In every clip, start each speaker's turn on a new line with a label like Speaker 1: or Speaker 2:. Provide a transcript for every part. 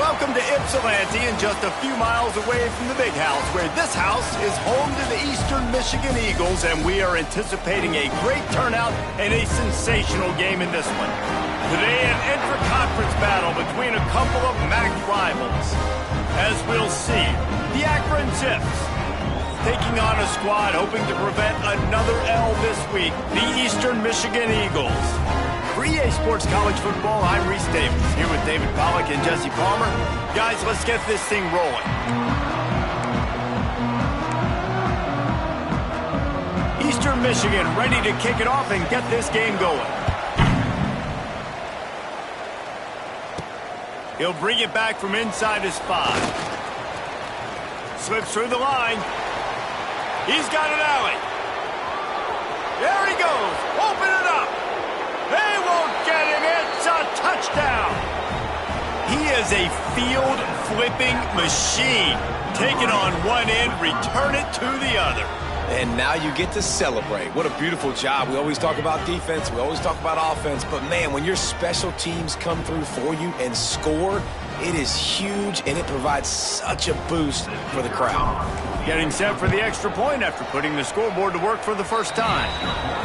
Speaker 1: Welcome to Ypsilanti, and just a few miles away from the big house, where this house is home to the Eastern Michigan Eagles, and we are anticipating a great turnout and a sensational game in this one. Today, an intra-conference battle between a couple of MAC rivals. As we'll see, the Akron Zips taking on a squad hoping to prevent another L this week, the Eastern Michigan Eagles. For EA Sports College Football, I'm Reese Davis, here with David Pollack and Jesse Palmer. Guys, let's get this thing rolling. Eastern Michigan ready to kick it off and get this game going. He'll bring it back from inside his 5. Slips through the line. He's got an alley. There he goes. Open it up. They won't get him. It's a touchdown. He is a field-flipping machine. Take it on one end, return it to the other.
Speaker 2: And now you get to celebrate. What a beautiful job. We always talk about defense. We always talk about offense. But, man, when your special teams come through for you and score, it is huge, and it provides such a boost for the crowd.
Speaker 1: Getting set for the extra point after putting the scoreboard to work for the first time.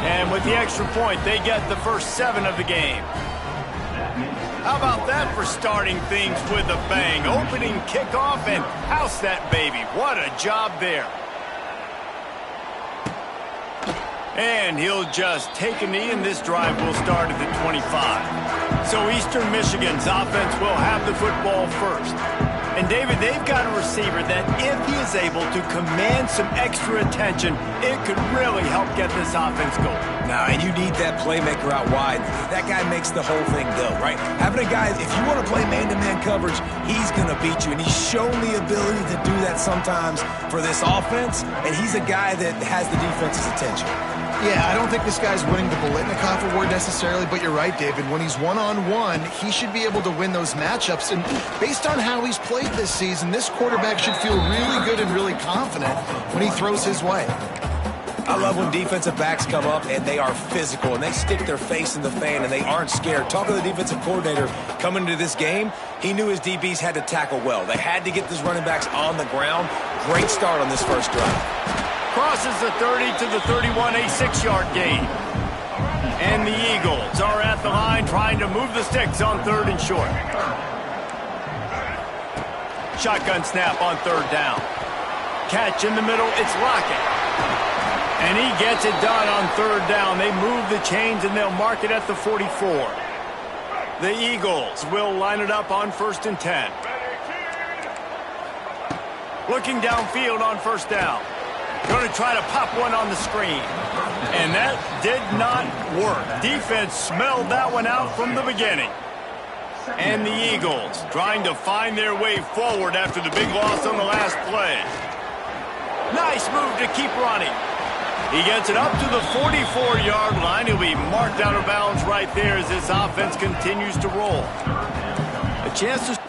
Speaker 1: And with the extra point, they get the first 7 of the game. How about that for starting things with a bang? Opening kickoff and house that baby. What a job there. And he'll just take a knee, and this drive will start at the 25. So Eastern Michigan's offense will have the football first. And, David, they've got a receiver that if he is able to command some extra attention, it could really help get this offense going.
Speaker 2: Now, and you need that playmaker out wide. That guy makes the whole thing go, right? Having a guy, if you want to play man-to-man coverage, he's going to beat you. And he's shown the ability to do that sometimes for this offense. And he's a guy that has the defense's attention.
Speaker 3: Yeah, I don't think this guy's winning the Biletnikoff Award necessarily, but you're right, David. When he's one-on-one, he should be able to win those matchups. And based on how he's played this season, this quarterback should feel really good and really confident when he throws his way.
Speaker 2: I love when defensive backs come up and they are physical and they stick their face in the fan and they aren't scared. Talking to the defensive coordinator coming into this game, he knew his DBs had to tackle well. They had to get these running backs on the ground. Great start on this first drive.
Speaker 1: Crosses the 30 to the 31, a 6-yard gain. And the Eagles are at the line trying to move the sticks on 3rd and short. Shotgun snap on 3rd down. Catch in the middle, it's Lockett. And he gets it done on 3rd down. They move the chains and they'll mark it at the 44. The Eagles will line it up on 1st and 10. Looking downfield on 1st down. Going to try to pop one on the screen. And that did not work. Defense smelled that one out from the beginning. And the Eagles trying to find their way forward after the big loss on the last play. Nice move to keep running. He gets it up to the 44-yard line. He'll be marked out of bounds right there as this offense continues to roll. A chance to...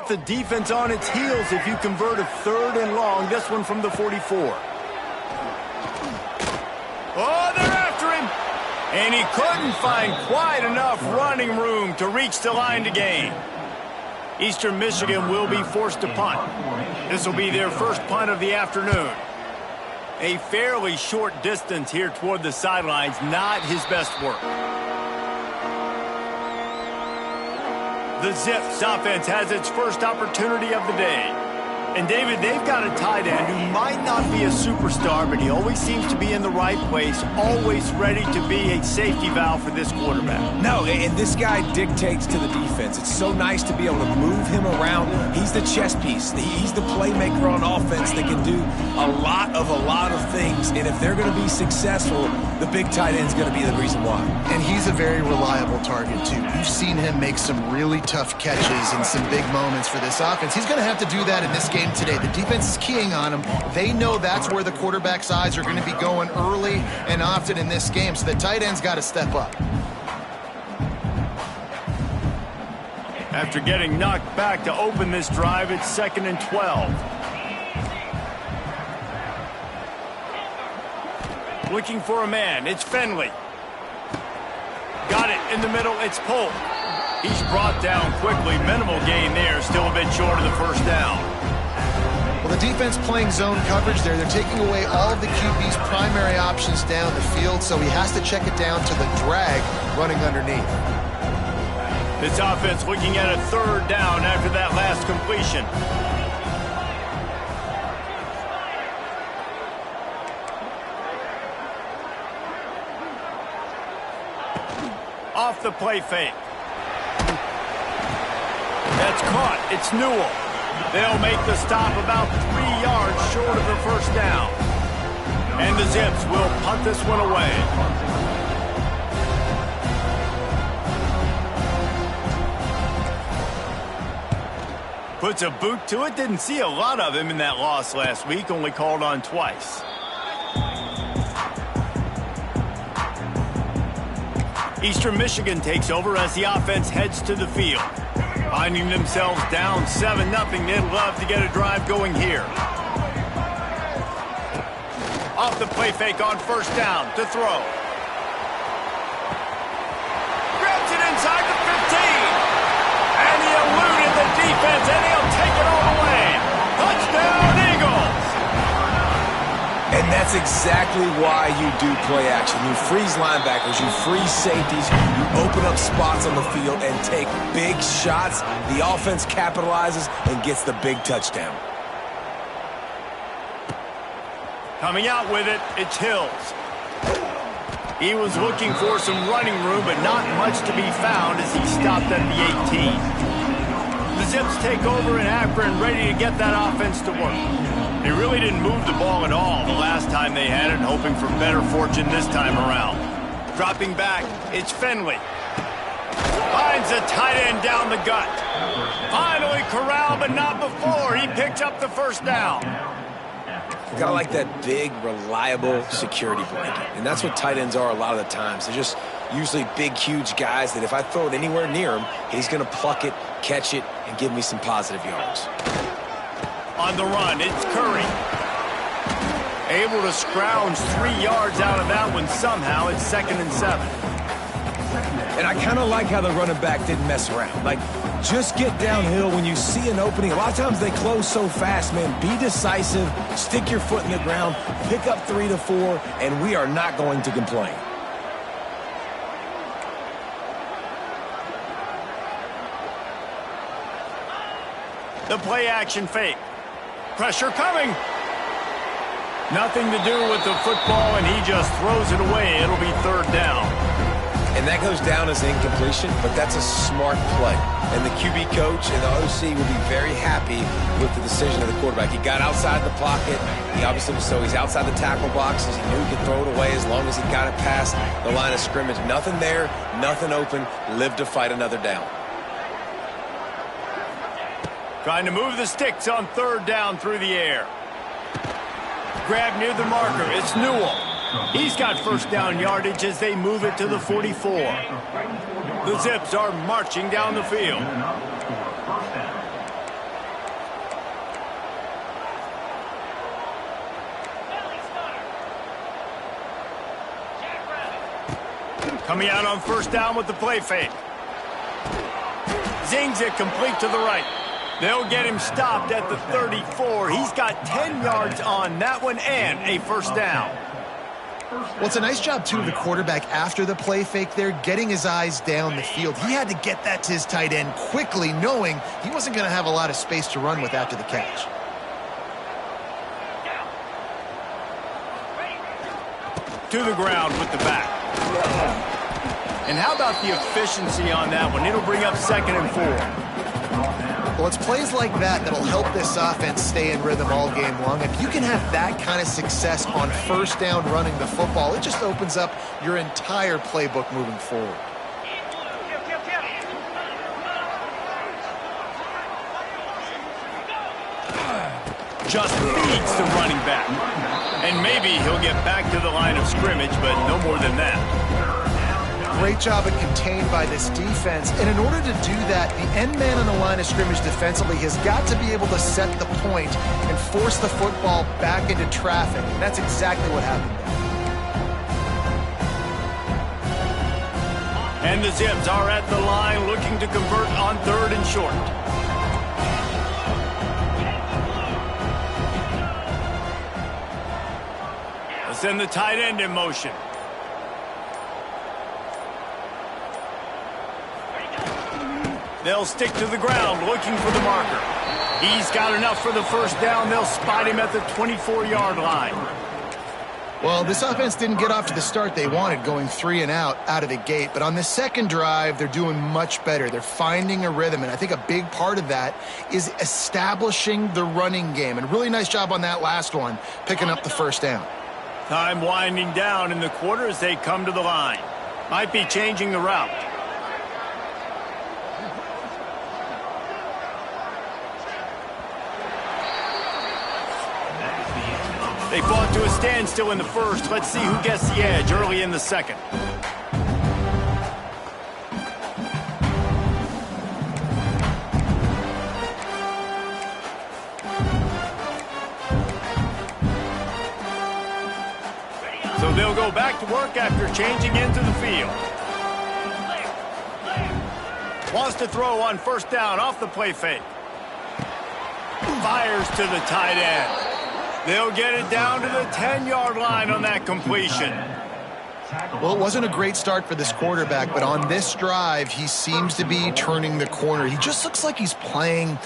Speaker 1: the defense on its heels if you convert a 3rd and long. This one from the 44. Oh, they're after him. And he couldn't find quite enough running room to reach the line to gain. Eastern Michigan will be forced to punt. This will be their first punt of the afternoon. A fairly short distance here toward the sidelines, not his best work. The Zips offense has its first opportunity of the day. And, David, they've got a tight end who might not be a superstar, but he always seems to be in the right place, always ready to be a safety valve for this quarterback.
Speaker 2: No, and this guy dictates to the defense. It's so nice to be able to move him around. He's the chess piece. He's the playmaker on offense that can do a lot of things. And if they're going to be successful, the big tight end's going to be the reason why.
Speaker 3: And he's a very reliable target, too. You've seen him make some really tough catches in some big moments for this offense. He's going to have to do that in this game today. The defense is keying on him. They know that's where the quarterback's eyes are going to be going early and often in this game, so the tight end's got to step up.
Speaker 1: After getting knocked back to open this drive, it's 2nd and 12. Looking for a man. It's Finley. Got it in the middle. It's Polk. He's brought down quickly. Minimal gain there. Still a bit short of the first down.
Speaker 3: Well, the defense playing zone coverage there. They're taking away all of the QB's primary options down the field, so he has to check it down to the drag running underneath.
Speaker 1: This offense looking at a third down after that last completion. Off the play fake. That's caught. It's Newell. They'll make the stop about 3 yards short of the first down. And the Zips will punt this one away. Puts a boot to it. Didn't see a lot of him in that loss last week. Only called on twice. Eastern Michigan takes over as the offense heads to the field. Finding themselves down 7-0, they'd love to get a drive going here. Off the play fake on first down to throw. Grabs it inside the 15. And he eluded the defense, and he'll take it all the way. Touchdown, Eagles!
Speaker 2: And that's exactly why you do play action. You freeze linebackers, you freeze safeties, you open up spots on the field and take big shots. The offense capitalizes and gets the big touchdown.
Speaker 1: Coming out with it, it's Hills. He was looking for some running room, but not much to be found as he stopped at the 18. The Zips take over in Akron, ready to get that offense to work. They really didn't move the ball at all the last time they had it, hoping for better fortune this time around. Dropping back, it's Finley. Finds a tight end down the gut. Finally corralled, but not before. He picks up the first down.
Speaker 2: Gotta like that big, reliable security blanket. And that's what tight ends are a lot of the times. They're just usually big, huge guys that if I throw it anywhere near him, he's gonna pluck it, catch it, and give me some positive yards.
Speaker 1: On the run, it's Curry. Able to scrounge 3 yards out of that one somehow. It's 2nd and 7.
Speaker 2: And I kind of like how the running back didn't mess around. Like, just get downhill when you see an opening. A lot of times they close so fast, man. Be decisive, stick your foot in the ground, pick up 3 to 4, and we are not going to complain.
Speaker 1: The play action fake. Pressure coming. Nothing to do with the football, and he just throws it away. It'll be 3rd down.
Speaker 2: And that goes down as incompletion, but that's a smart play. And the QB coach and the OC will be very happy with the decision of the quarterback. He got outside the pocket. He obviously was he's outside the tackle boxes. He knew he could throw it away as long as he got it past the line of scrimmage. Nothing there, nothing open. Live to fight another down.
Speaker 1: Trying to move the sticks on 3rd down through the air. Grab near the marker. It's Newell. He's got first down yardage as they move it to the 44. The Zips are marching down the field. Coming out on first down with the play fake. Zings it complete to the right. They'll get him stopped at the 34. He's got 10 yards on that one and a first down.
Speaker 3: Well, it's a nice job, too, of the quarterback after the play fake there, getting his eyes down the field. He had to get that to his tight end quickly, knowing he wasn't going to have a lot of space to run with after the catch.
Speaker 1: To the ground with the back. And how about the efficiency on that one? It'll bring up 2nd and 4.
Speaker 3: Well, it's plays like that that'll help this offense stay in rhythm all game long. If you can have that kind of success on first down running the football, it just opens up your entire playbook moving forward.
Speaker 1: Just feeds the running back. And maybe he'll get back to the line of scrimmage, but no more than that.
Speaker 3: Great job at contained by this defense. And in order to do that, the end man on the line of scrimmage defensively has got to be able to set the point and force the football back into traffic. And that's exactly what happened there.
Speaker 1: And the Zips are at the line looking to convert on 3rd and short. Let's send the tight end in motion. They'll stick to the ground looking for the marker. He's got enough for the first down. They'll spot him at the 24-yard line.
Speaker 3: Well, this offense didn't get off to the start they wanted, going 3 and out of the gate. But on the second drive, they're doing much better. They're finding a rhythm, and I think a big part of that is establishing the running game. And really nice job on that last one, picking up the first down.
Speaker 1: Time winding down in the quarter as they come to the line. Might be changing the route. They fought to a standstill in the first. Let's see who gets the edge early in the second. So they'll go back to work after changing into the field. Wants to throw on first down off the play fake. Fires to the tight end. They'll get it down to the 10-yard line on that completion.
Speaker 3: Well, it wasn't a great start for this quarterback, but on this drive, he seems to be turning the corner. He just looks like he's playing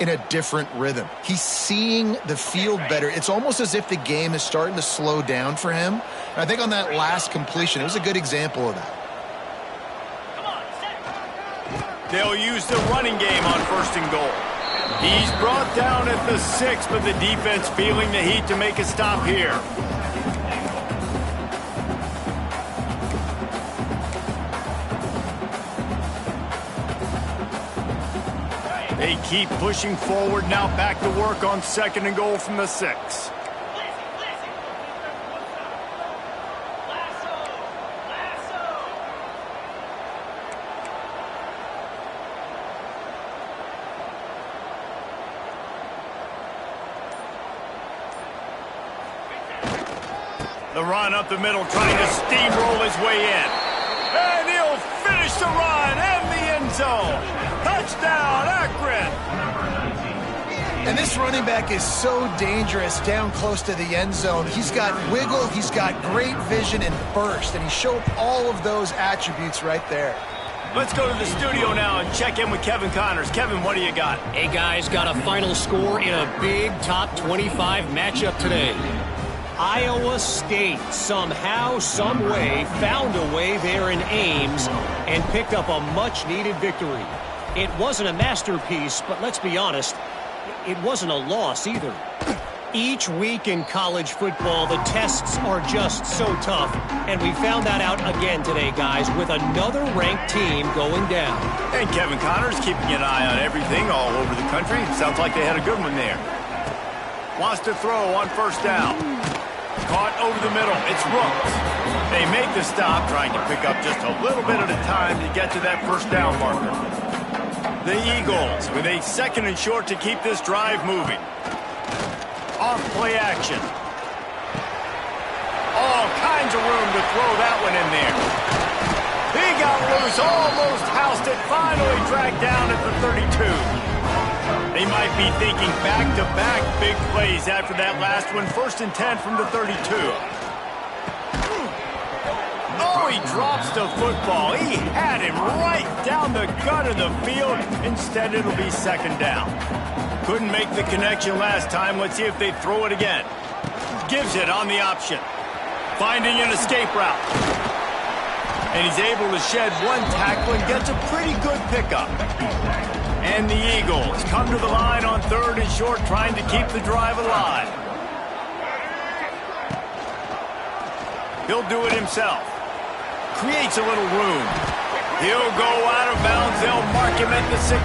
Speaker 3: in a different rhythm. He's seeing the field better. It's almost as if the game is starting to slow down for him. And I think on that last completion, it was a good example of that.
Speaker 1: They'll use the running game on 1st and goal. He's brought down at the 6, but the defense feeling the heat to make a stop here. They keep pushing forward, now back to work on 2nd and goal from the 6. The run up the middle, trying to steamroll his way in. And he'll finish the run and the end zone. Touchdown, Akron.
Speaker 3: And this running back is so dangerous down close to the end zone. He's got wiggle, he's got great vision and burst, and he showed all of those attributes right there.
Speaker 1: Let's go to the studio now and check in with Kevin Connors. Kevin, what do you got?
Speaker 4: Hey, guys, got a final score in a big top 25 matchup today. Iowa State somehow, some way, found a way there in Ames and picked up a much-needed victory. It wasn't a masterpiece, but let's be honest, it wasn't a loss either. Each week in college football, the tests are just so tough, and we found that out again today, guys, with another ranked team going down.
Speaker 1: And Kevin Connors keeping an eye on everything all over the country. Sounds like they had a good one there. Wants to throw on 1st down. Caught over the middle. It's Rooks. They make the stop, trying to pick up just a little bit at a time to get to that 1st down marker. The Eagles with a 2nd and short to keep this drive moving. Off play action. All kinds of room to throw that one in there. He got loose, almost housed it, finally dragged down at the 32. They might be thinking back-to-back big plays after that last one. 1st and 10 from the 32. Oh, he drops the football. He had him right down the gut of the field. Instead, it'll be 2nd down. Couldn't make the connection last time. Let's see if they throw it again. Gives it on the option. Finding an escape route. And he's able to shed one tackle and gets a pretty good pickup. And the Eagles come to the line on 3rd and short, trying to keep the drive alive. He'll do it himself. Creates a little room. He'll go out of bounds. They'll mark him at the 16.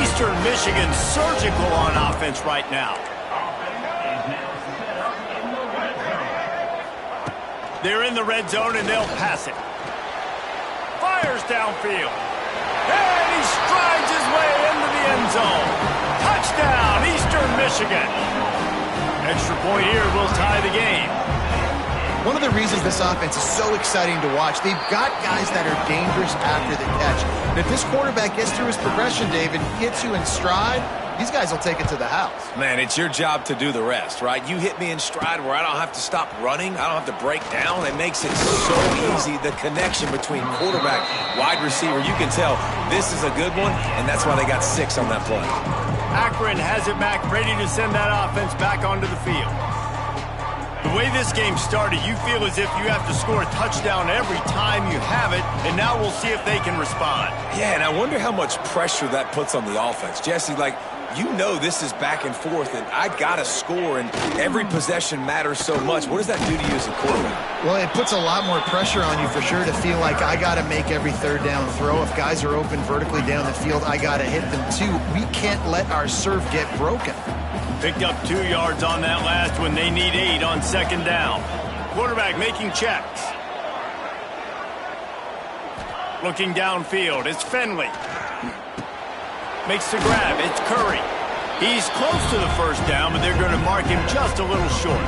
Speaker 1: Eastern Michigan surgical on offense right now. They're in the red zone, and they'll pass it. Fires downfield. And he strides his way into the end zone. Touchdown, Eastern Michigan. Extra point here will tie the game.
Speaker 3: One of the reasons this offense is so exciting to watch, they've got guys that are dangerous after the catch. And if this quarterback gets through his progression, David, hits you in stride, these guys will take it to the house.
Speaker 2: Man, it's your job to do the rest, right? You hit me in stride where I don't have to stop running. I don't have to break down. It makes it so easy, the connection between quarterback, wide receiver. You can tell this is a good one, and that's why they got 6 on that play.
Speaker 1: Akron has it back, ready to send that offense back onto the field. The way this game started, you feel as if you have to score a touchdown every time you have it, and now we'll see if they can respond.
Speaker 2: Yeah, and I wonder how much pressure that puts on the offense. Jesse, like, you know this is back and forth, and I got to score, and every possession matters so much. What does that do to you as a quarterback?
Speaker 3: Well, it puts a lot more pressure on you for sure to feel like I got to make every third down throw. If guys are open vertically down the field, I got to hit them too. We can't let our serve get broken.
Speaker 1: Picked up 2 yards on that last one. They need 8 on second down. Quarterback making checks. Looking downfield, it's Finley. Makes the grab, it's Curry. He's close to the first down, but they're going to mark him just a little short.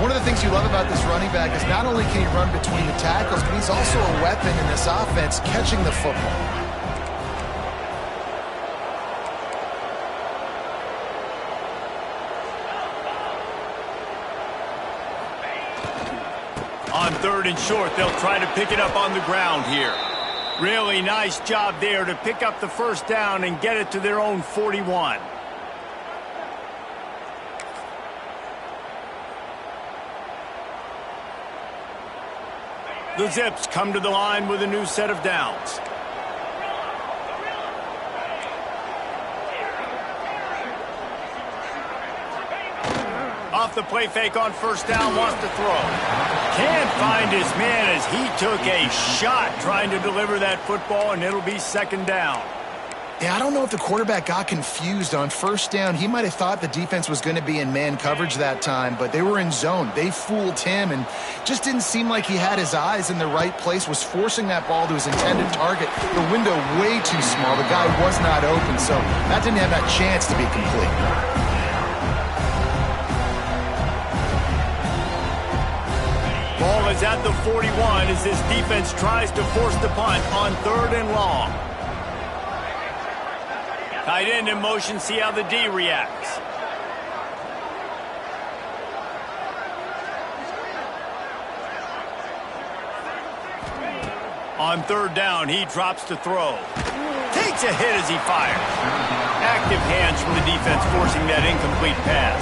Speaker 3: One of the things you love about this running back is not only can he run between the tackles, but he's also a weapon in this offense catching the football.
Speaker 1: On 3rd and short, they'll try to pick it up on the ground here. Really nice job there to pick up the first down and get it to their own 41. The Zips come to the line with a new set of downs. Off the play fake on first down, wants to throw. Can't find his man as he took a shot trying to deliver that football, and it'll be second down.
Speaker 3: Yeah, I don't know if the quarterback got confused on first down. He might have thought the defense was going to be in man coverage that time, but they were in zone. They fooled him and just didn't seem like he had his eyes in the right place, was forcing that ball to his intended target. The window way too small. The guy was not open, so that didn't have that chance to be complete.
Speaker 1: Ball is at the 41 as this defense tries to force the punt on 3rd and long. Tight end in motion, see how the D reacts. On 3rd down, he drops to throw. Takes a hit as he fires. Active hands from the defense forcing that incomplete pass.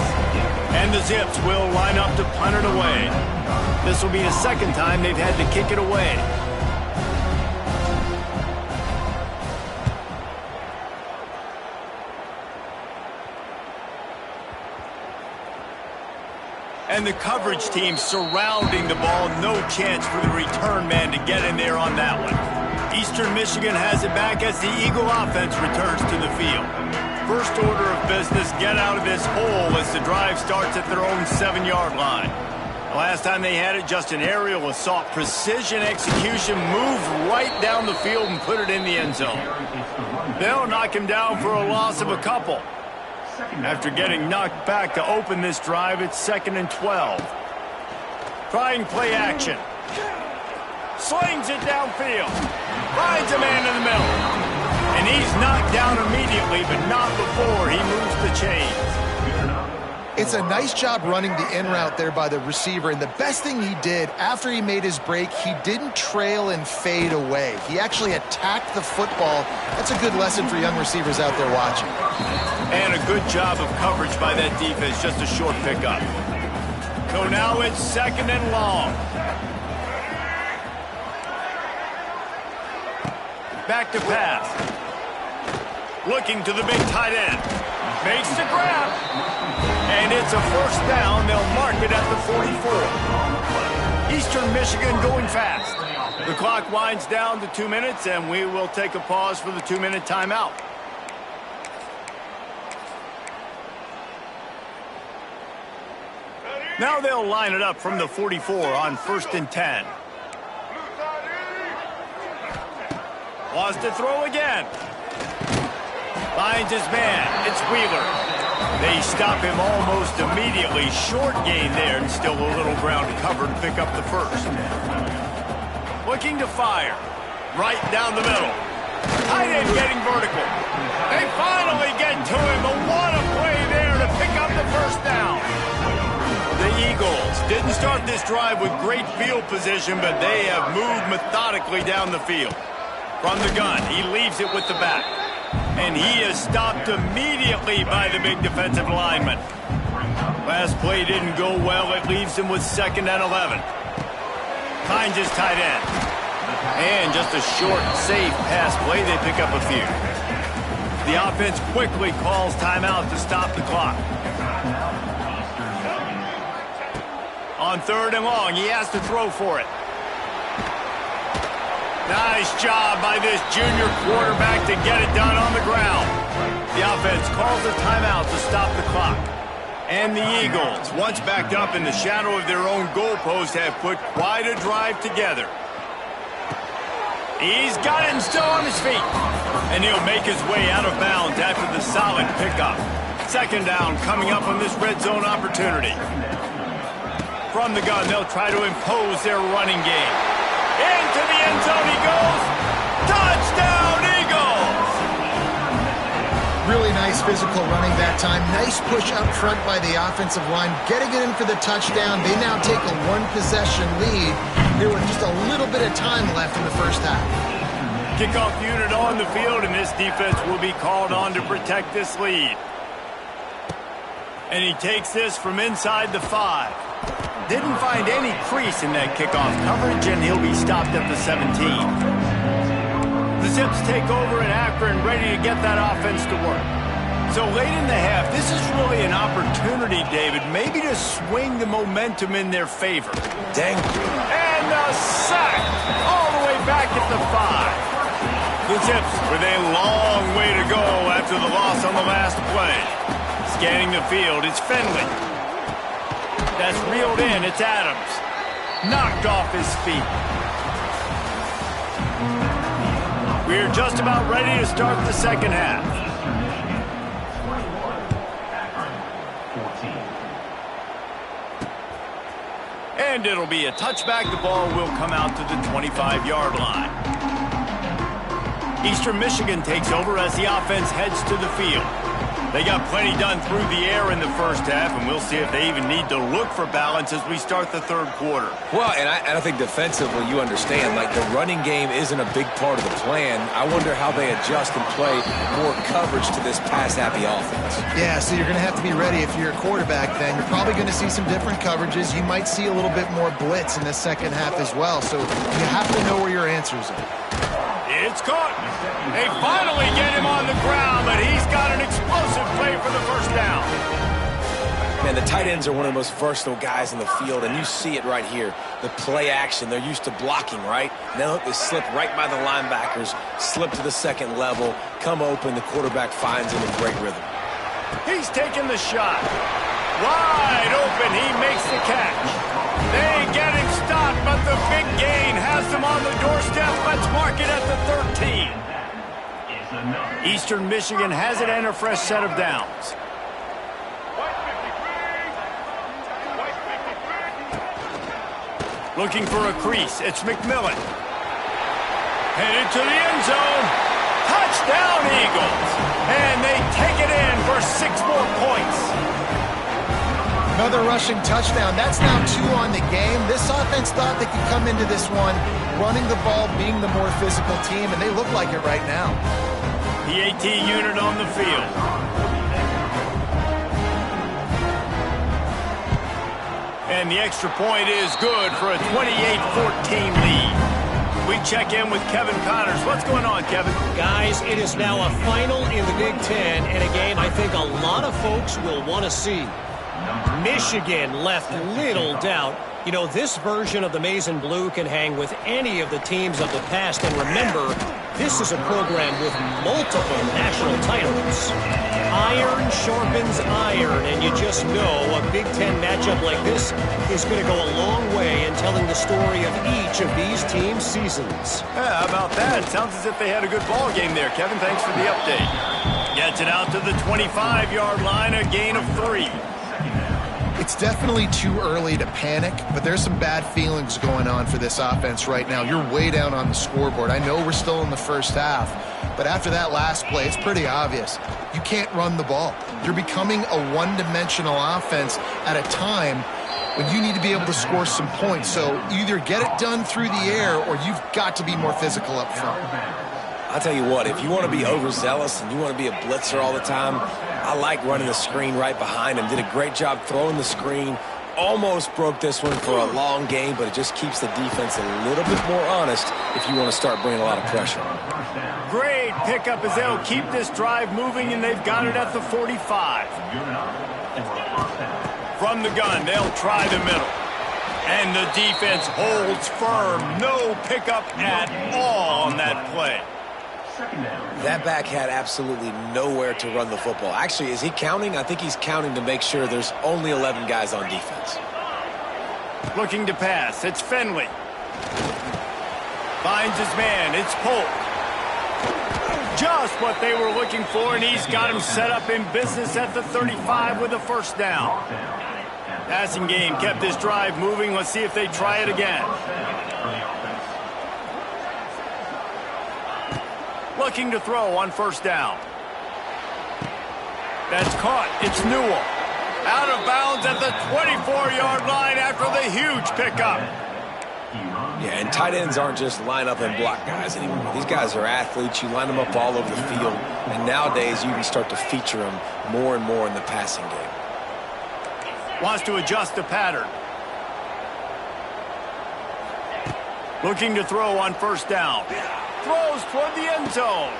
Speaker 1: And the Zips will line up to punt it away. This will be the second time they've had to kick it away. And the coverage team surrounding the ball. No chance for the return man to get in there on that one. Eastern Michigan has it back as the Eagle offense returns to the field. First order of business, get out of this hole as the drive starts at their own 7-yard line. The last time they had it, just an aerial assault. Precision execution, moved right down the field and put it in the end zone. They'll knock him down for a loss of a couple. After getting knocked back to open this drive, it's 2nd and 12. Trying play action. Slings it downfield. Finds a man in the middle. And he's knocked down immediately, but not before he moves the chains.
Speaker 3: It's a nice job running the in route there by the receiver, and the best thing he did after he made his break, he didn't trail and fade away. He actually attacked the football. That's a good lesson for young receivers out there watching.
Speaker 1: And a good job of coverage by that defense, just a short pickup. So now it's 2nd and long. Back to pass. Looking to the big tight end. Makes the grab. And it's a first down. They'll mark it at the 44. Eastern Michigan going fast. The clock winds down to 2 minutes, and we will take a pause for the 2-minute timeout. Now they'll line it up from the 44 on 1st and 10. Wants to throw again. Finds his man. It's Wheeler. They stop him almost immediately. Short gain there, and still a little ground to cover to pick up the first. Looking to fire. Right down the middle. Tight end getting vertical. They finally get to him, but what a play there to pick up the first down. The Eagles didn't start this drive with great field position, but they have moved methodically down the field. From the gun, he leaves it with the back. And he is stopped immediately by the big defensive lineman. Last play didn't go well. It leaves him with 2nd and 11. Hines is tight end. And just a short, safe pass play. They pick up a few. The offense quickly calls timeout to stop the clock. On 3rd and long, he has to throw for it. Nice job by this junior quarterback to get it done on the ground. The offense calls a timeout to stop the clock. And the Eagles, once backed up in the shadow of their own goalpost, have put quite a drive together. He's got it and still on his feet. And he'll make his way out of bounds after the solid pickup. 2nd down coming up on this red zone opportunity. From the gun, they'll try to impose their running game. Into the end zone he goes. Touchdown, Eagles!
Speaker 3: Really nice physical running that time. Nice push up front by the offensive line. Getting it in for the touchdown. They now take a 1-possession lead. There was just a little bit of time left in the first half.
Speaker 1: Kickoff unit on the field, and this defense will be called on to protect this lead. And he takes this from inside the 5. Didn't find any crease in that kickoff coverage, and he'll be stopped at the 17. The Zips take over in Akron, ready to get that offense to work. So late in the half, this is really an opportunity, David, maybe to swing the momentum in their favor.
Speaker 2: Dang.
Speaker 1: And a sack all the way back at the 5. The Zips with a long way to go after the loss on the last play. Scanning the field, it's Finley. That's reeled in, it's Adams. Knocked off his feet. We're just about ready to start the second half. And it'll be a touchback. The ball will come out to the 25-yard line. Eastern Michigan takes over as the offense heads to the field. They got plenty done through the air in the first half, and we'll see if they even need to look for balance as we start the third quarter.
Speaker 2: Well, and I think defensively, you understand, like the running game isn't a big part of the plan. I wonder how they adjust and play more coverage to this pass-happy offense.
Speaker 3: Yeah, so you're going to have to be ready if you're a quarterback then. You're probably going to see some different coverages. You might see a little bit more blitz in the second half as well, so you have to know where your answers are.
Speaker 1: It's caught. They finally get him on the ground, but he's got an explosive play for the first down.
Speaker 2: Man, the tight ends are one of the most versatile guys in the field, and you see it right here. The play action, they're used to blocking, right? Now they slip right by the linebackers, slip to the second level, come open, the quarterback finds him in great rhythm.
Speaker 1: He's taking the shot. Wide open, he makes the catch. They get him stopped, but the big gain has them on the doorstep. Let's mark it at the 13. Eastern Michigan has it and a fresh set of downs. Looking for a crease, it's McMillan. Headed to the end zone. Touchdown, Eagles. And they take it in for 6 more points.
Speaker 3: Another rushing touchdown. That's now 2 on the game. This offense thought they could come into this one running the ball, being the more physical team, and they look like it right now.
Speaker 1: PAT unit on the field. And the extra point is good for a 28-14 lead. We check in with Kevin Connors. What's going on, Kevin?
Speaker 4: Guys, it is now a final in the Big Ten, and a game I think a lot of folks will want to see. Michigan left little doubt. You know, this version of the Maize and Blue can hang with any of the teams of the past. And remember, this is a program with multiple national titles. Iron sharpens iron, and you just know a Big Ten matchup like this is going to go a long way in telling the story of each of these teams' seasons.
Speaker 1: Yeah, how about that? Sounds as if they had a good ball game there, Kevin. Thanks for the update. Gets it out to the 25-yard line, a gain of 3.
Speaker 3: It's definitely too early to panic, but there's some bad feelings going on for this offense right now. You're way down on the scoreboard. I know we're still in the first half, but after that last play, it's pretty obvious. You can't run the ball. You're becoming a one-dimensional offense at a time when you need to be able to score some points. So either get it done through the air or you've got to be more physical up front.
Speaker 2: I'll tell you what, if you want to be overzealous and you want to be a blitzer all the time, I like running the screen right behind him. Did a great job throwing the screen. Almost broke this one for a long game, but it just keeps the defense a little bit more honest if you want to start bringing a lot of pressure.
Speaker 1: Great pickup as they'll keep this drive moving, and they've got it at the 45. From the gun, they'll try the middle. And the defense holds firm. No pickup at all on that play.
Speaker 2: That back had absolutely nowhere to run the football. Actually, is he counting? I think he's counting to make sure there's only 11 guys on defense.
Speaker 1: Looking to pass. It's Finley. Finds his man. It's Polk. Just what they were looking for, and he's got him set up in business at the 35 with a first down. Passing game kept this drive moving. Let's see if they try it again. Looking to throw on first down. That's caught. It's Newell. Out of bounds at the 24-yard line after the huge pickup.
Speaker 2: Yeah, and tight ends aren't just line up and block guys anymore. These guys are athletes. You line them up all over the field. And nowadays, you can start to feature them more and more in the passing game.
Speaker 1: Wants to adjust the pattern. Looking to throw on first down. Throws toward the end zone.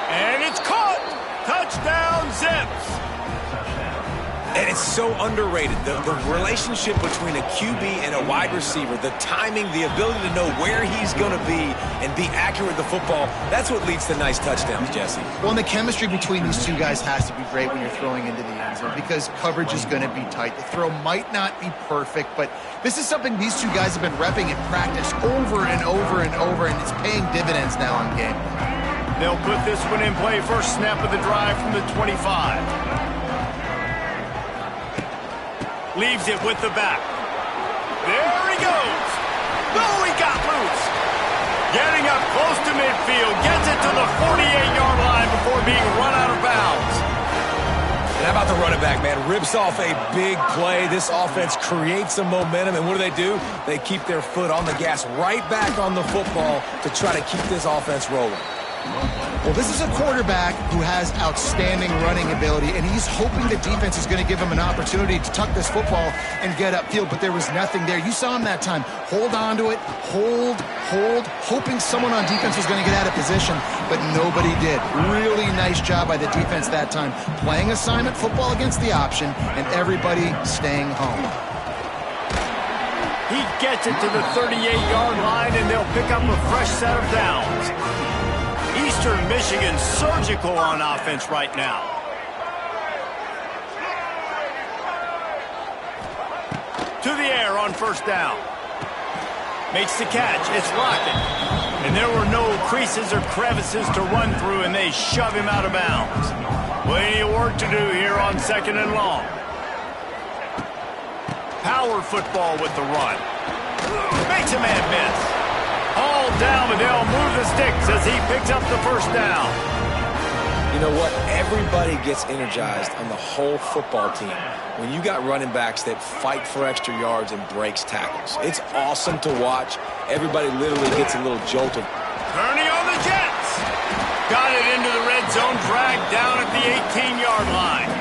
Speaker 1: And it's caught. Touchdown, Zips.
Speaker 2: And it's so underrated. The relationship between a QB and a wide receiver, the timing, the ability to know where he's going to be and be accurate with the football, that's what leads to nice touchdowns, Jesse.
Speaker 3: Well, and the chemistry between these two guys has to be great when you're throwing into the end zone because coverage is going to be tight. The throw might not be perfect, but this is something these two guys have been repping in practice over and over and over, and it's paying dividends now in game.
Speaker 1: They'll put this one in play. First snap of the drive from the 25. Leaves it with the back. There he goes. No, he got loose. Getting up close to midfield. Gets it to the 48-yard line before being run out of bounds.
Speaker 2: And how about the running back, man? Rips off a big play. This offense creates some momentum. And what do? They keep their foot on the gas right back on the football to try to keep this offense rolling.
Speaker 3: Well, this is a quarterback who has outstanding running ability, and he's hoping the defense is going to give him an opportunity to tuck this football and get upfield, but there was nothing there. You saw him that time. Hold on to it, hold, hoping someone on defense was going to get out of position, but nobody did. Really nice job by the defense that time, playing assignment football against the option, and everybody staying home.
Speaker 1: He gets it to the 38-yard line, and they'll pick up a fresh set of downs. Eastern Michigan surgical on offense right now. To the air on first down. Makes the catch. It's Lockett. And there were no creases or crevices to run through, and they shove him out of bounds. Plenty of work to do here on second and long. Power football with the run. Makes a man miss. All down, but they'll move the sticks as he picks up the first down.
Speaker 2: You know what? Everybody gets energized on the whole football team when you got running backs that fight for extra yards and breaks tackles. It's awesome to watch. Everybody literally gets a little jolt of...
Speaker 1: Turning on the Jets. Got it into the red zone, dragged down at the 18-yard line.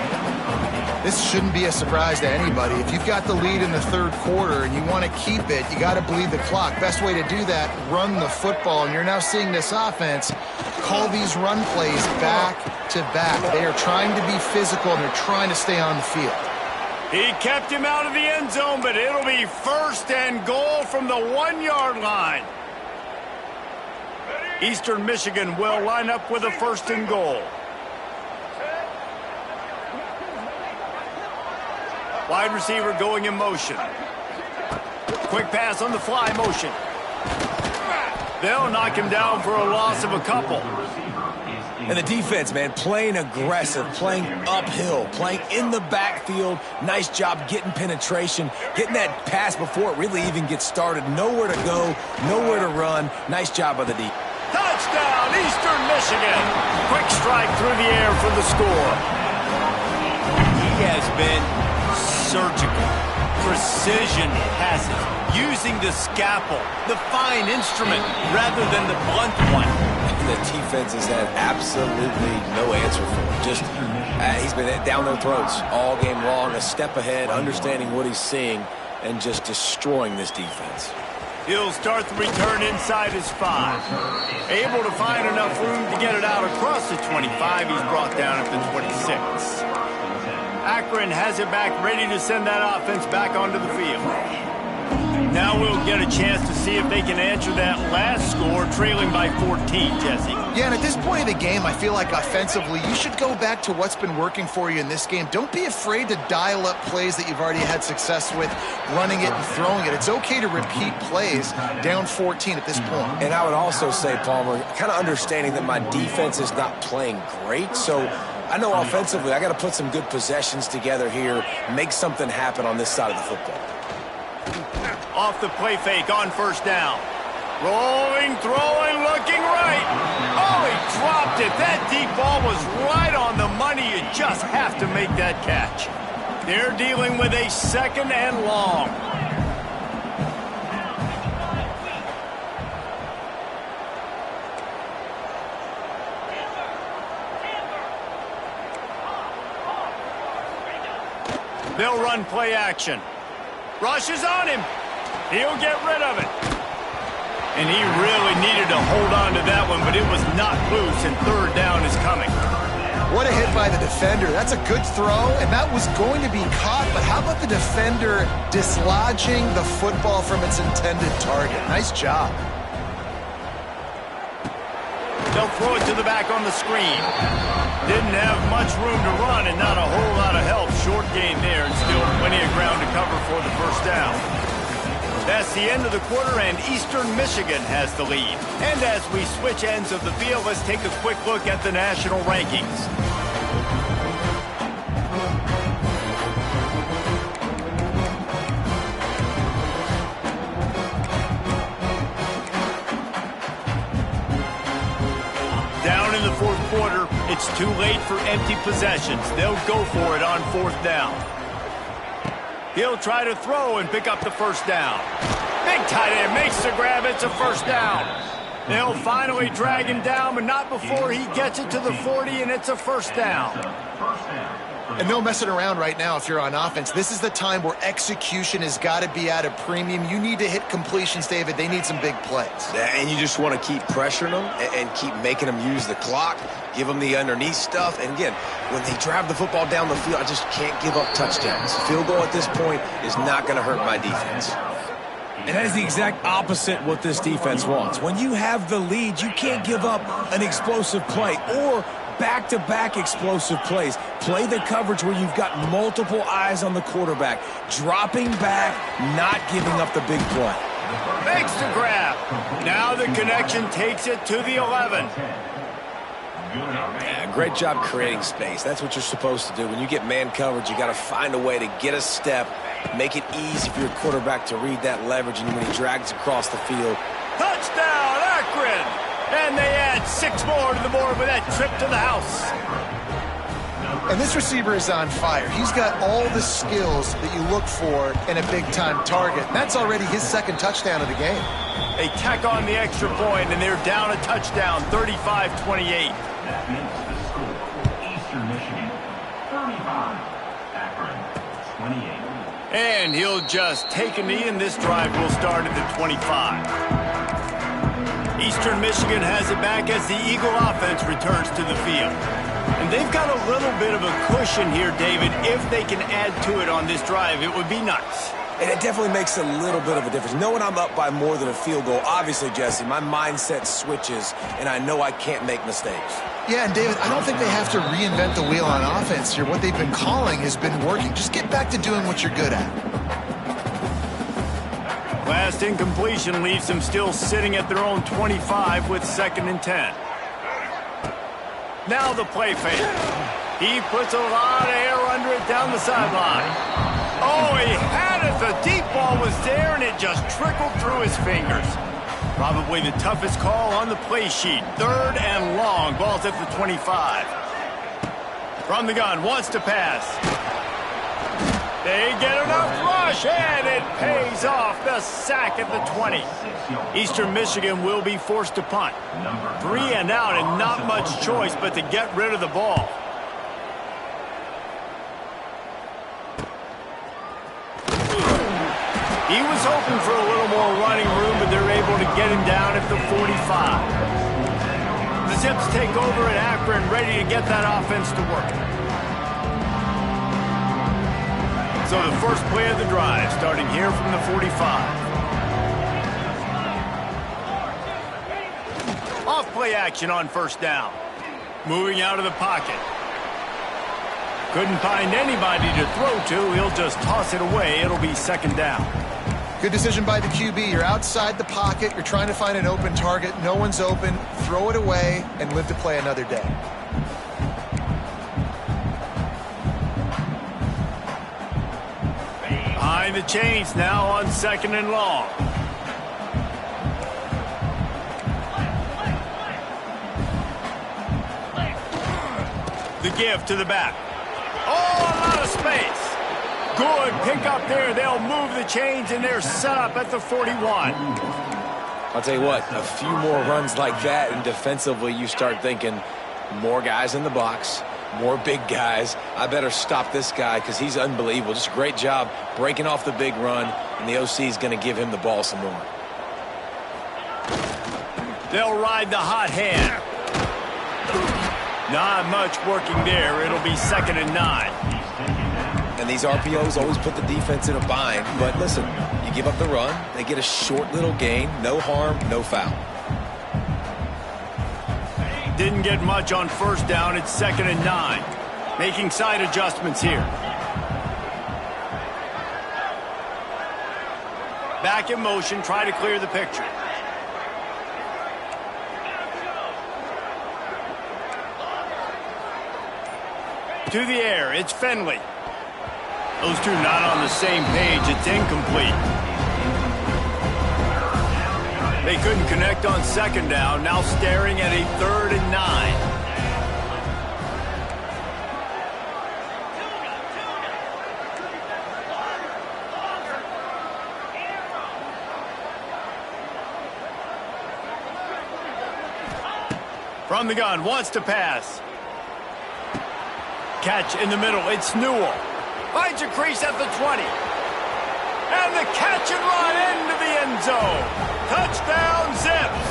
Speaker 3: This shouldn't be a surprise to anybody. If you've got the lead in the third quarter and you want to keep it, you got to bleed the clock. Best way to do that, run the football. And you're now seeing this offense call these run plays back to back. They are trying to be physical, and they're trying to stay on the field.
Speaker 1: He kept him out of the end zone, but it'll be first and goal from the 1-yard line. Eastern Michigan will line up with a first and goal. Wide receiver going in motion. Quick pass on the fly motion. They'll knock him down for a loss of a couple.
Speaker 2: And the defense, man, playing aggressive, playing uphill, playing in the backfield. Nice job getting penetration, getting that pass before it really even gets started. Nowhere to go, nowhere to run. Nice job by the D.
Speaker 1: Touchdown, Eastern Michigan. Quick strike through the air for the score. He has been surgical. Precision passes, using the scalpel, the fine instrument, rather than the blunt one.
Speaker 2: The defense has had absolutely no answer for him. Just, he's been down their throats all game long, a step ahead, understanding what he's seeing, and just destroying this defense.
Speaker 1: He'll start the return inside his 5. Able to find enough room to get it out across the 25. He's brought down at the 26. Akron has it back, ready to send that offense back onto the field. Now we'll get a chance to see if they can answer that last score, trailing by 14, Jesse.
Speaker 3: Yeah, and at this point of the game, I feel like offensively, you should go back to what's been working for you in this game. Don't be afraid to dial up plays that you've already had success with, running it and throwing it. It's okay to repeat plays down 14 at this point.
Speaker 2: And I would also say, Palmer, kind of understanding that my defense is not playing great, so I know offensively I got to put some good possessions together here, make something happen on this side of the football.
Speaker 1: Off the play fake on first down. Rolling, throwing, looking right. Oh, he dropped it. That deep ball was right on the money. You just have to make that catch. They're dealing with a 2nd and long. They'll run play action. Rush is on him. He'll get rid of it. And he really needed to hold on to that one, but it was not loose, and 3rd down is coming.
Speaker 3: What a hit by the defender. That's a good throw, and that was going to be caught, but how about the defender dislodging the football from its intended target? Nice job.
Speaker 1: They'll throw it to the back on the screen. Didn't have much room to run and not a whole lot of help. Short gain there and still plenty of ground to cover for the 1st down. That's the end of the quarter, and Eastern Michigan has the lead. And as we switch ends of the field, let's take a quick look at the national rankings. Down in the 4th quarter, it's too late for empty possessions. They'll go for it on 4th down. He'll try to throw and pick up the 1st down. Big tight end makes the grab. It's a 1st down. They'll finally drag him down, but not before he gets it to the 40, and it's a 1st down.
Speaker 3: And no messing around right now if you're on offense. This is the time where execution has got to be at a premium. You need to hit completions, David. They need some big plays.
Speaker 2: And you just want to keep pressuring them and keep making them use the clock, give them the underneath stuff. And again, when they drive the football down the field, I just can't give up touchdowns. Field goal at this point is not going to hurt my defense. And that is the exact opposite what this defense wants. When you have the lead, you can't give up an explosive play or back-to-back explosive plays. Play the coverage where you've got multiple eyes on the quarterback. Dropping back, not giving up the big play.
Speaker 1: Makes the grab. Now the connection takes it to the 11.
Speaker 2: Yeah, great job creating space. That's what you're supposed to do. When you get man coverage, you got to find a way to get a step, make it easy for your quarterback to read that leverage, and when he drags across the field.
Speaker 1: Touchdown, Akron! And they add 6 more to the board with that trip to the house.
Speaker 3: And this receiver is on fire. He's got all the skills that you look for in a big-time target. That's already his 2nd touchdown of the game.
Speaker 1: They tack on the extra point, and they're down a touchdown, 35-28.
Speaker 5: That makes the score Eastern Michigan 35, Akron 28.
Speaker 1: And he'll just take a knee, and this drive will start at the 25. Eastern Michigan has it back as the Eagle offense returns to the field. And they've got a little bit of a cushion here, David. If they can add to it on this drive, it would be nice.
Speaker 2: And it definitely makes a little bit of a difference. Knowing I'm up by more than a field goal, obviously, Jesse, my mindset switches, and I know I can't make mistakes.
Speaker 3: Yeah, and David, I don't think they have to reinvent the wheel on offense here. What they've been calling has been working. Just get back to doing what you're good at.
Speaker 1: Last incompletion leaves them still sitting at their own 25 with 2nd and 10. Now the play fake. He puts a lot of air under it down the sideline. Oh, he had it. The deep ball was there, and it just trickled through his fingers. Probably the toughest call on the play sheet. 3rd and long. Ball's at the 25. From the gun, wants to pass. They get enough rush, and it pays off. The sack at the 20. Eastern Michigan will be forced to punt. 3 and out, and not much choice but to get rid of the ball. He was hoping for a little more running room, but they're able to get him down at the 45. The Zips take over at Akron, ready to get that offense to work. So the first play of the drive, starting here from the 45. Off play action on first down. Moving out of the pocket. Couldn't find anybody to throw to. He'll just toss it away. It'll be 2nd down.
Speaker 3: Good decision by the QB. You're outside the pocket. You're trying to find an open target. No one's open. Throw it away and live to play another day.
Speaker 1: Behind the chains now on 2nd and long. The give to the back. Oh, a lot of space. Good pick up there. They'll move the chains, and they're set up at the 41.
Speaker 2: I'll tell you what, a few more runs like that, and defensively you start thinking more guys in the box, more big guys. I better stop this guy because he's unbelievable. Just a great job breaking off the big run, and the OC is going to give him the ball some more.
Speaker 1: They'll ride the hot hand. Not much working there. It'll be 2nd and 9.
Speaker 2: And these RPOs always put the defense in a bind. But listen, you give up the run, they get a short little gain. No harm, no foul.
Speaker 1: Didn't get much on first down. It's 2nd and 9. Making side adjustments here. Back in motion, try to clear the picture. To the air, it's Finley. Those two not on the same page. It's incomplete. They couldn't connect on 2nd down. Now staring at a 3rd and 9. From the gun, wants to pass. Catch in the middle. It's Newell. Finds a crease at the 20. And the catch and run into the end zone. Touchdown, Zips.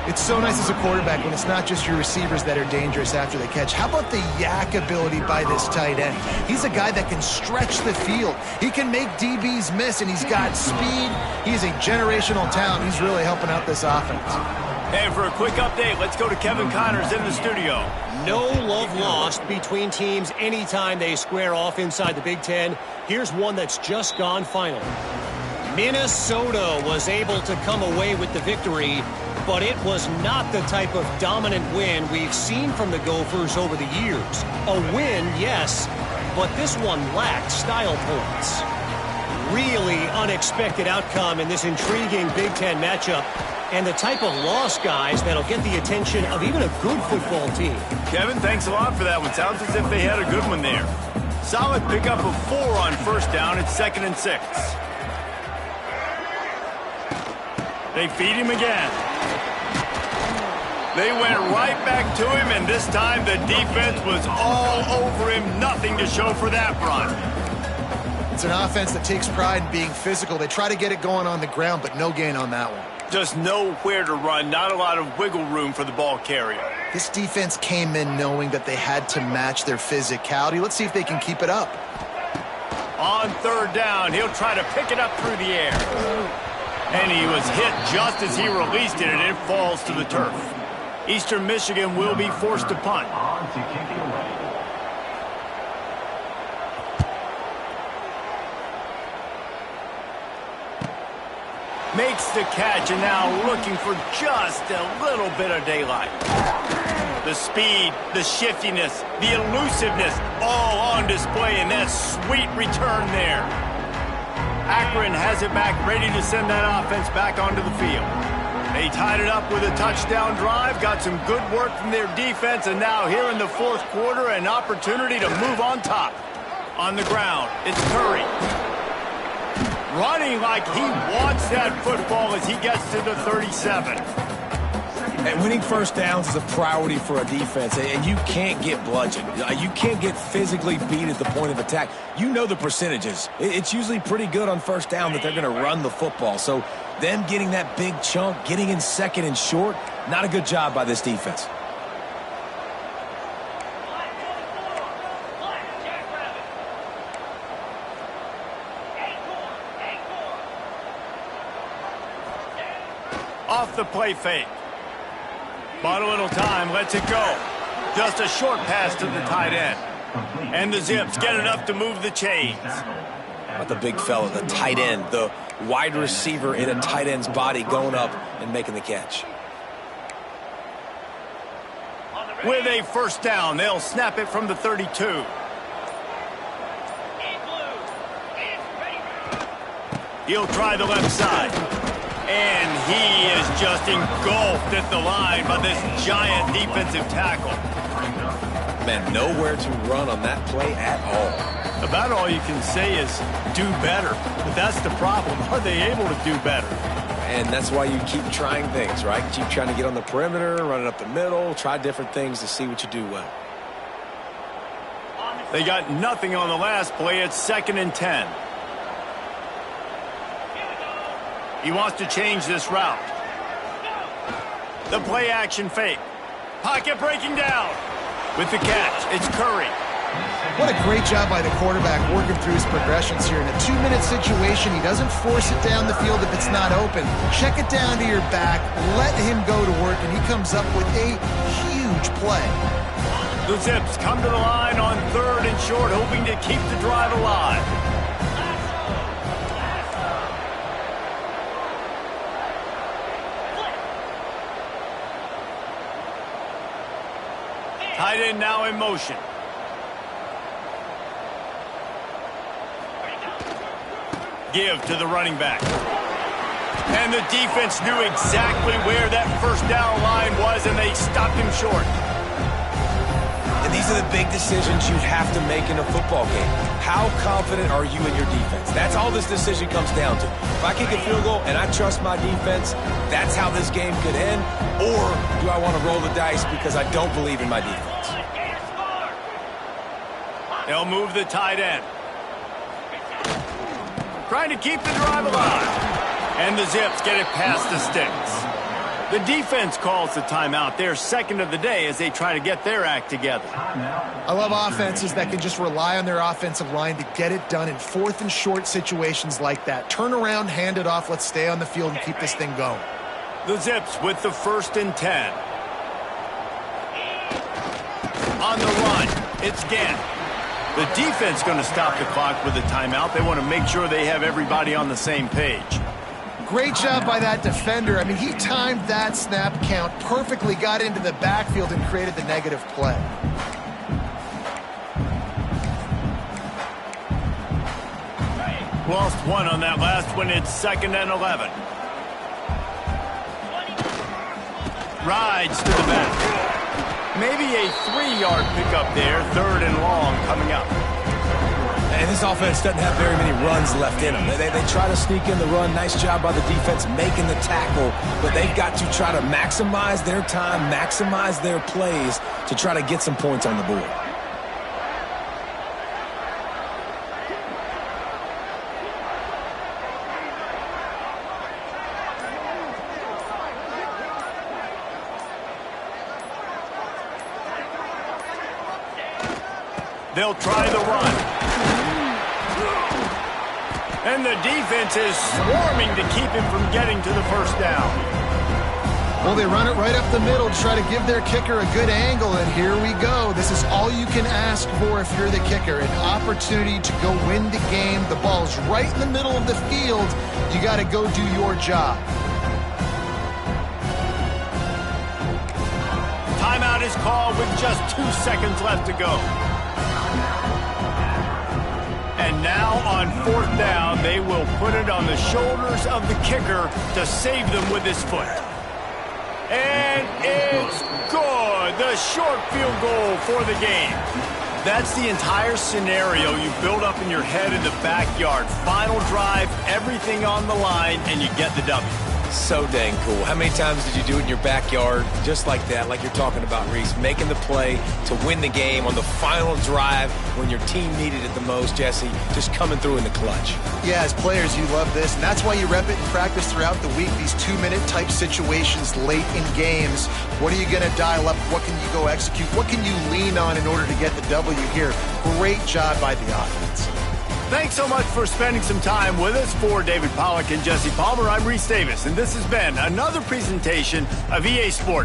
Speaker 3: It's so nice as a quarterback when it's not just your receivers that are dangerous after the catch. How about the yak ability by this tight end? He's a guy that can stretch the field. He can make DBs miss, and he's got speed. He's a generational talent. He's really helping out this offense.
Speaker 1: And for a quick update, let's go to Kevin Connors in the studio.
Speaker 4: No love lost between teams anytime they square off inside the Big Ten. Here's one that's just gone final. Minnesota was able to come away with the victory, but it was not the type of dominant win we've seen from the Gophers over the years. A win, yes, but this one lacked style points. Really unexpected outcome in this intriguing Big Ten matchup, and the type of loss, guys, that'll get the attention of even a good football team.
Speaker 1: Kevin, thanks a lot for that one. Sounds as if they had a good one there. Solid pickup of 4 on first down. It's 2nd and 6. They feed him again. They went right back to him, and this time the defense was all over him. Nothing to show for that run.
Speaker 3: It's an offense that takes pride in being physical. They try to get it going on the ground, but no gain on that one.
Speaker 1: Just nowhere to run. Not a lot of wiggle room for the ball carrier.
Speaker 3: This defense came in knowing that they had to match their physicality. Let's see if they can keep it up.
Speaker 1: On 3rd down, he'll try to pick it up through the air. And he was hit just as he released it, and it falls to the turf. Eastern Michigan will be forced to punt.
Speaker 5: On to kick it away.
Speaker 1: Makes the catch, and now looking for just a little bit of daylight. The speed, the shiftiness, the elusiveness, all on display in that sweet return there. Akron has it back, ready to send that offense back onto the field. They tied it up with a touchdown drive, got some good work from their defense, and now here in the fourth quarter, an opportunity to move on top. On the ground, it's Curry. Running like he wants that football as he gets to the 37.
Speaker 2: And winning first downs is a priority for a defense, and you can't get bludgeoned. You can't get physically beat at the point of attack. You know the percentages. It's usually pretty good on first down that they're going to run the football. So them getting that big chunk, getting in second and short, not a good job by this defense.
Speaker 1: Off the play fake. Bought a little time, lets it go. Just a short pass to the tight end. And the Zips get enough to move the chains.
Speaker 2: About the big fella, the tight end, the wide receiver in a tight end's body going up and making the catch.
Speaker 1: With a first down, they'll snap it from the 32. He'll try the left side. And he is just engulfed at the line by this giant defensive tackle.
Speaker 2: Man, nowhere to run on that play at all.
Speaker 1: About all you can say is do better. But that's the problem. Are they able to do better?
Speaker 2: And that's why you keep trying things, right? Keep trying to get on the perimeter, run it up the middle, try different things to see what you do well.
Speaker 1: They got nothing on the last play. It's 2nd and 10. He wants to change this route. The play action fake. Pocket breaking down. With the catch, it's Curry.
Speaker 3: What a great job by the quarterback working through his progressions here. In a 2-minute situation, he doesn't force it down the field if it's not open. Check it down to your back, let him go to work, and he comes up with a huge play.
Speaker 1: The Zips come to the line on 3rd and short, hoping to keep the drive alive. Tight end now in motion. Give to the running back. And the defense knew exactly where that first down line was, and they stopped him short.
Speaker 2: And these are the big decisions you have to make in a football game. How confident are you in your defense? That's all this decision comes down to. If I kick a field goal and I trust my defense, that's how this game could end. Or do I want to roll the dice because I don't believe in my defense?
Speaker 1: They'll move the tight end. Trying to keep the drive alive. And the Zips get it past the sticks. The defense calls the timeout. They're 2nd of the day as they try to get their act together.
Speaker 3: I love offenses that can just rely on their offensive line to get it done in 4th and short situations like that. Turn around, hand it off, let's stay on the field and keep this thing going.
Speaker 1: The Zips with the 1st and 10. On the run, it's Gant. The defense going to stop the clock with a timeout. They want to make sure they have everybody on the same page.
Speaker 3: Great job by that defender. I mean, he timed that snap count perfectly, got into the backfield and created the negative play.
Speaker 1: Lost one on that last one. It's 2nd and 11. Rides to the back. Maybe a 3-yard pickup there. 3rd and long coming up.
Speaker 2: And this offense doesn't have very many runs left in them. They try to sneak in the run. Nice job by the defense making the tackle. But they've got to try to maximize their time, maximize their plays to try to get some points on the board.
Speaker 1: They'll try the run. And the defense is swarming to keep him from getting to the first down.
Speaker 3: Well, they run it right up the middle to try to give their kicker a good angle, and here we go. This is all you can ask for if you're the kicker, an opportunity to go win the game. The ball's right in the middle of the field. You got to go do your job.
Speaker 1: timeout is called with just 2 seconds left to go. And now on 4th down, they will put it on the shoulders of the kicker to save them with his foot. And it's good. The short field goal for the game. That's the entire scenario you build up in your head in the backyard. Final drive, everything on the line, and you get the W.
Speaker 2: So dang cool. How many times did you do it in your backyard just like that, like you're talking about, Reese, making the play to win the game on the final drive when your team needed it the most, Jesse, just coming through in the clutch.
Speaker 3: Yeah, as players, you love this, and that's why you rep it in practice throughout the week, these 2-minute type situations late in games. What are you going to dial up? What can you go execute? What can you lean on in order to get the W here? Great job by the offense.
Speaker 1: Thanks so much for spending some time with us. For David Pollack and Jesse Palmer, I'm Reese Davis, and this has been another presentation of EA Sports.